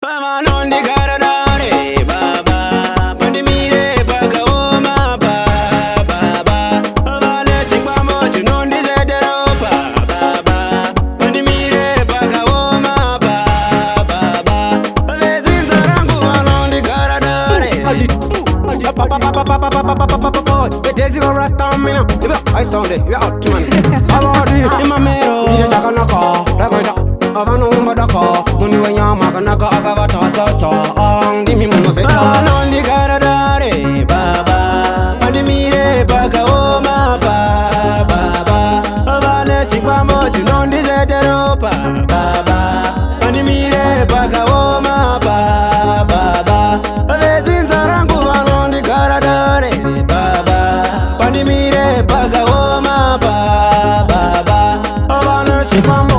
Man on the Garadare, Baba, Pandemire, Bagaoma, Baba, Vanessa, Pamos, non desertero, Baba, Pandemire, Bagaoma, Baba, let's in the Rango, man on the Garadare. There's your rasta mina. I sound it, you're out to money. I'm in my mirror. You're talking a car, like that. Avano madaka, muni wanya maganaka agava cha cha. Dimi mama feka. Non di Garadare, Baba, Pandemire, Bagaoma, Baba, Vanessa, Pamos, non desertero, Baba, Pandemire, Bagaoma, Baba, let's in the Rango, non di Garadare, Baba, Pandemire, Bagaoma, Baba, Vanessa, Pamos.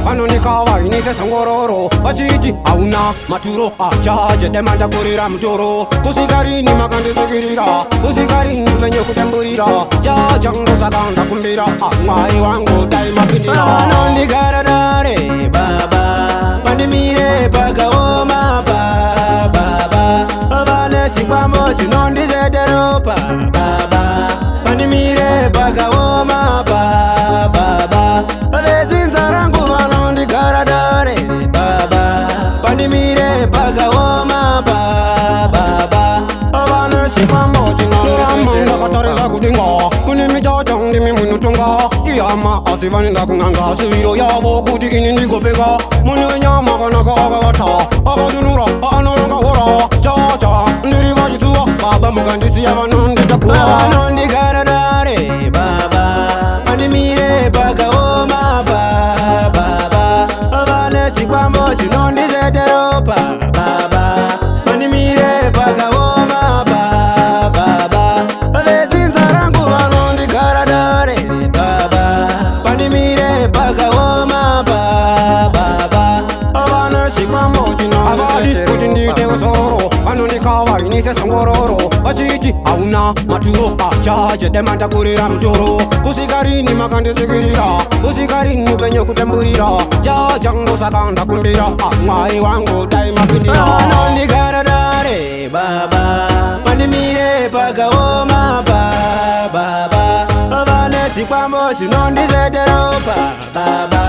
Anonikawa inise sangororo Achiti auna maturo Achaje demanda kurira mtoro Kusikarini makande sikirira Kusikarini menyo kutemburira Jajango sakanda kumbira Mwari wangu daima pindira Anondi Garadare Baba Pandemire Bagaoma Baba Vanessa Pamos Nondi Zetero Baba Pandemire Bagaoma Baba Lezinza rangu Anondi Garadare Baba Pandemire Bagaoma Baba Vanessa Pamos Amanda katareza kudinga Kunimi jajang dimi munutunga Iyama asivani ndakunganga Siviro yabo kuti ini ndigopega Muni nyama kanaka agavata Agadunura anoranga hora Jaja ndiriva jisuwa Baba mugandisi yavanonde takuwa Anondi Garadare Baba Pandemire Bagaoma Baba Vanessa Pamos Nondi Zetero Baba Pandemire Bagaoma Baba Lezinza rangu Anondi Garadare Baba Pandemire Bagaoma Baba Vanessa Pamos Avadi kutindi tewa soro Anonikawa inise sangororo Achiti auna maturo Achaje demanda kurira mtoro Kusikarini makande sikirira Kusikarini penyo kutemburira Jajango sakanda kumbira Mwari wangu daima pindira Anondi Garadare Baba Pandemire Bagaoma Baba Vanessa Pamos Nondi Zetero Baba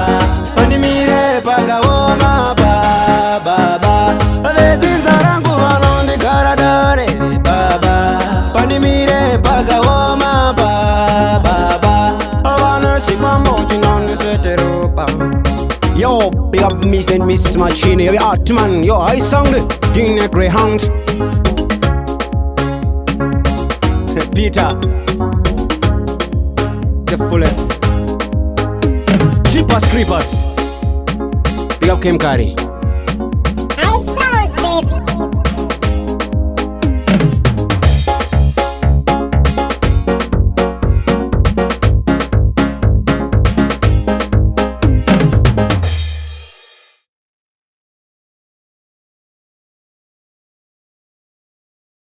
Pandemire Bagaoma Baba Lezinza rangu Anondi Garadare Baba Pandemire Bagaoma Baba Vanessa Pamos Nondi Zetero Yo, big up Miss and Miss Machine. Yo, Atman. Yo, I sound it. Dine Greyhound. Peter The fullest. Jeepers Creepers. Big up Kim Kari.